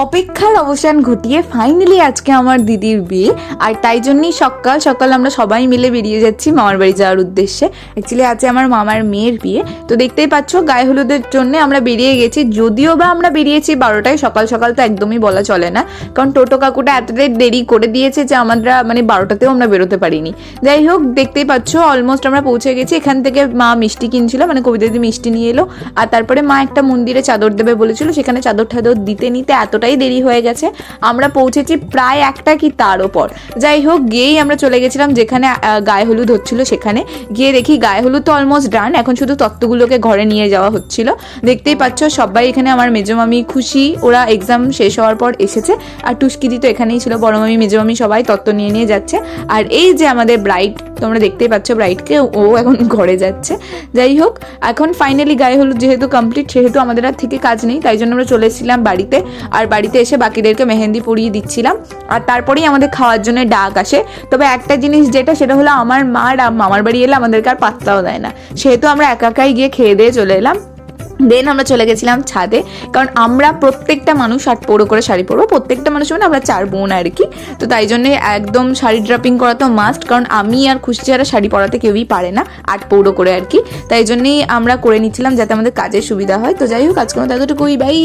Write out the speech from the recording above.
অপেক্ষার অবসান ঘটিয়ে ফাইনালি আজকে আমার দিদির বিয়ে, আর তাই জন্যই সকাল সকাল আমরা সবাই মিলে বেরিয়ে যাচ্ছি মামার বাড়ি যাওয়ার উদ্দেশ্যে। অ্যাকচুয়ালি আজ আমার মামার মেয়ের বিয়ে, তো দেখতেই পাচ্ছ গায়ে হলুদের জন্য আমরা বেরিয়ে গেছি। যদিও বা আমরা বেরিয়েছি 12টায়, সকাল সকাল তো একদমই বলা চলে না, কারণ টোটো কাকুটা এতটাই দেরি করে দিয়েছে যে আমরা 12টাতেও আমরা বেরোতে পারিনি। যাই হোক, দেখতেই পাচ্ছ অলমোস্ট আমরা পৌঁছে গেছি। এখান থেকে মা মিষ্টি কিনছিল, কবিতা দিদি মিষ্টি নিয়ে এলো, আর তারপরে মা একটা মন্দিরে চাদর দেবে বলেছিল, সেখানে চাদর ঠাদর দিতে নিতে এতটাই দেরি হয়ে গেছে, আমরা পৌঁছেছি প্রায় 1টা কি তার ওপর। যাই হোক, গিয়েই আমরা চলে গেছিলাম যেখানে গায়ে হলুদ হচ্ছিল, সেখানে গিয়ে দেখি গায়ে হলুদ তো অলমোস্ট ডান, এখন শুধু তত্ত্বগুলোকে ঘরে নিয়ে যাওয়া হচ্ছিল। দেখতেই পাচ্ছ সবাই এখানে, আমার মেজো মামি খুশি, ওরা এক্সাম শেষ হওয়ার পর এসেছে, আর টুস্কিদি তো এখানেই ছিল, বড় মামি মেজো মামি সবাই তত্ত্ব নিয়ে নিয়ে যাচ্ছে। আর এই যে আমাদের ব্রাইড, তোমরা দেখতেই পাচ্ছ ব্রাইডকে, ও এখন ঘরে যাচ্ছে। যাই হোক, এখন ফাইনালি গায়ে হলুদ যেহেতু কমপ্লিট, সেহেতু আমাদের আর থেকে কাজ নেই, তাই জন্য আমরা চলে এসেছিলাম বাড়িতে। আর বাড়িতে এসে বাকিদেরকে মেহেন্দি পরিয়ে দিচ্ছিলাম, আর তারপরেই আমাদের খাওয়ার জন্য ডাক আসে। তবে একটা জিনিস যেটা, সেটা হলো আমার মা মামার বাড়ি এলে আমাদেরকে আর পাত্তাও দেয় না, সেহেতু আমরা একাই গিয়ে খেয়ে দিয়ে চলে এলাম। দেন আমরা চলে গেছিলাম ছাদে, কারণ আমরা প্রত্যেকটা মানুষ 8 পৌড়ো করে শাড়ি পরবো, প্রত্যেকটা মানুষ আমরা 4 বোন আর কি। তো তাই জন্যে একদম শাড়ি ড্রাপিং করা তো মাস্ট, কারণ আমি আর খুশি ছাড়া শাড়ি পরাতে কেউই পারে না 8 পৌড়ো করে আর কি। তাই জন্যেই আমরা করে নিচ্ছিলাম যাতে আমাদের কাজের সুবিধা হয়। তো যাই হোক, আজকে মতো এতটুকুই, বাই।